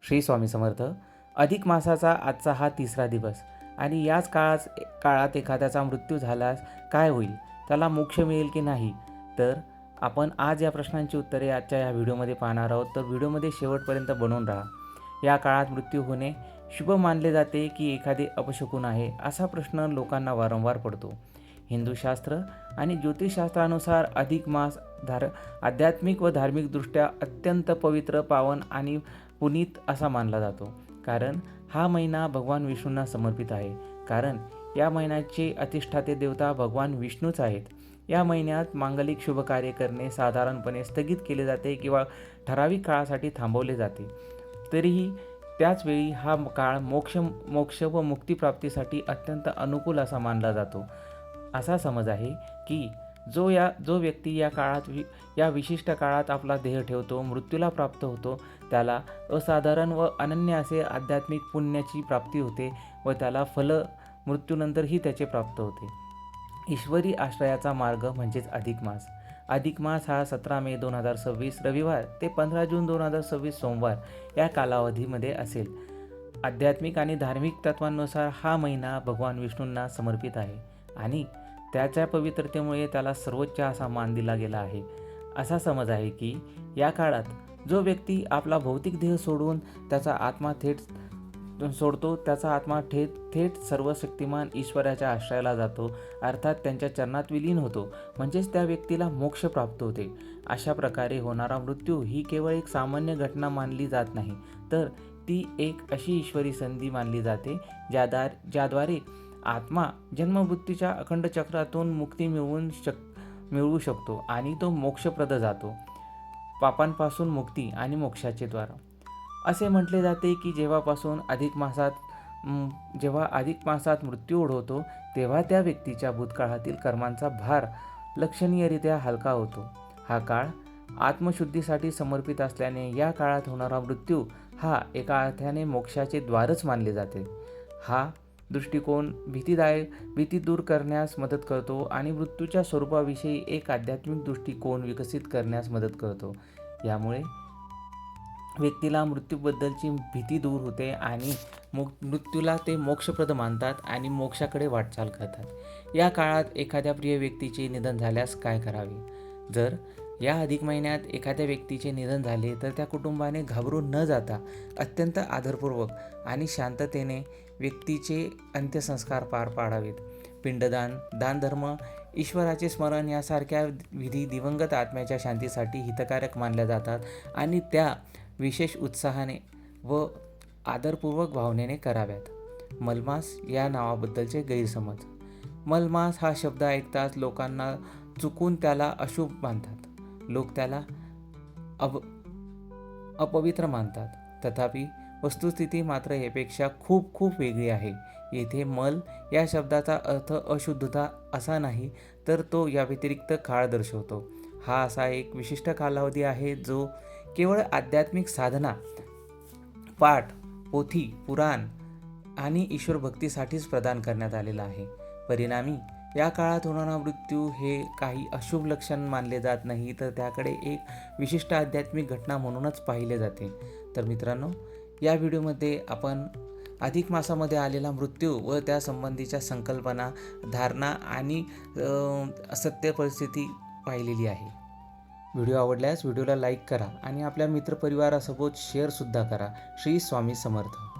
श्री स्वामी समर्थ. अधिक मासाचा आजचा हा 3रा दिवस आणि याच काळात एखाद्याचा मृत्यू झाल्यास काय होईल, त्याला मोक्ष मिळेल की नाही, तर आपण आज या प्रश्नांची उत्तरे आजच्या या व्हिडिओमध्ये पाहणार आहोत. तर व्हिडिओमध्ये शेवटपर्यंत बनवून राहा. या काळात मृत्यू होणे शुभ मानले जाते की एखादे अपशकुन आहे, असा प्रश्न लोकांना वारंवार पडतो. हिंदूशास्त्र आणि ज्योतिषशास्त्रानुसार अधिक मास आध्यात्मिक व धार्मिकदृष्ट्या अत्यंत पवित्र, पावन आणि पुनीत असा मानला जातो. कारण हा महिना भगवान विष्णूंना समर्पित आहे. कारण या महिन्याचे अधिष्ठाते देवता भगवान विष्णूच आहेत. या महिन्यात मांगलिक शुभ कार्य करणे साधारणपणे स्थगित केले जाते किंवा ठराविक काळासाठी थांबवले जाते. तरीही त्याचवेळी हा काळ मोक्ष व मुक्तिप्राप्तीसाठी अत्यंत अनुकूल असा मानला जातो. असा समज आहे की जो व्यक्ती या विशिष्ट काळात आपला देह ठेवतो, मृत्यूला प्राप्त होतो, त्याला असाधारण व अनन्य असे आध्यात्मिक पुण्याची प्राप्ती होते व त्याला फल मृत्यूनंतरही त्याचे प्राप्त होते. ईश्वरी आश्रयाचा मार्ग म्हणजेच अधिक मास. अधिक मास हा 17 मे 2026 रविवार ते 15 जून 2026 सोमवार या कालावधीमध्ये असेल. आध्यात्मिक आणि धार्मिक तत्वांनुसार हा महिना भगवान विष्णूंना समर्पित आहे आणि त्याच्या पवित्रतेमुळे त्याला सर्वोच्च असा मान दिला गेला आहे. असा समज आहे की या काळात जो व्यक्ती आपला भौतिक देह सोडून त्याचा आत्मा थेट सर्वशक्तिमान ईश्वराच्या आश्रयाला जातो, अर्थात त्यांच्या चरणात विलीन होतो, म्हणजेच त्या व्यक्तीला मोक्ष प्राप्त होते. अशा प्रकारे होणारा मृत्यू ही केवळ एक सामान्य घटना मानली जात नाही, तर ती एक अशी ईश्वरी संधी मानली जाते ज्याद्वारे आत्मा जन्ममृत्यूच्या अखंड चक्रातून मुक्ती मिळवू शकतो आणि तो मोक्षप्रद जातो. पापांपासून मुक्ती आणि मोक्षाचे द्वार. असे म्हटले जाते की जेव्हा अधिक मासात मृत्यू ओढवतो, तेव्हा त्या व्यक्तीच्या भूतकाळातील कर्मांचा भार लक्षणीयरित्या हलका होतो. हा काळ आत्मशुद्धीसाठी समर्पित असल्याने या काळात होणारा मृत्यू हा एका अर्थाने मोक्षाचे द्वारच मानले जाते. हा दृष्टिकोन भीती दूर करण्यास मदत करतो आणि मृत्यूच्या स्वरूपाविषयी एक आध्यात्मिक दृष्टिकोन विकसित करण्यास मदत करतो. यामुळे व्यक्तीला मृत्यूबद्दलची भीती दूर होते आणि मृत्यूला ते मोक्षप्रद मानतात आणि मोक्षाकडे वाटचाल करतात. या काळात एखाद्या प्रिय व्यक्तीचे निधन झाल्यास काय करावे? जर या अधिक महिन्यात एखाद्या व्यक्तीचे निधन झाले तर त्या कुटुंबाने घाबरून न जाता अत्यंत आदरपूर्वक आणि शांततेने व्यक्तीचे अंत्यसंस्कार पार पाडावेत. पिंडदान, दानधर्म, ईश्वराचे स्मरण यासारख्या विधी दिवंगत आत्म्याच्या शांतीसाठी हितकारक मानल्या जातात आणि त्या विशेष उत्साहाने व आदरपूर्वक भावनेने कराव्यात. मलमास या नावाबद्दलचे गैरसमज. मलमास हा शब्द ऐकताच लोकांना चुकून त्याला अशुभ मानतात. लोक त्याला अपवित्र मानतात. तथापि वस्तुस्थिती मात्र यापेक्षा खूप वेगळी आहे. येथे मल या शब्दाचा अर्थ अशुद्धता असा नाही, तर तो या व्यतिरिक्त काळ दर्शवतो. हा असा एक विशिष्ट कालावधी आहे जो केवळ आध्यात्मिक साधना, पाठ, पोथी, पुराण आणि ईश्वर भक्तीसाठीच प्रदान करण्यात आलेला आहे. परिणामी या काळात होणारा मृत्यू हे काही अशुभ लक्षण मानले जात नाही, तर त्याकडे एक विशिष्ट आध्यात्मिक घटना म्हणूनच पाहिले जाते. तर मित्रांनो, या व्हिडिओमध्ये आपण अधिक मासामध्ये आलेला मृत्यू व त्या संबंधीच्या संकल्पना, धारणा आणि सत्य परिस्थिती पाहिलेली आहे. व्हिडिओ आवडल्यास व्हिडिओला लाईक करा आणि आपल्या मित्रपरिवारासोबत शेअरसुद्धा करा. श्री स्वामी समर्थ.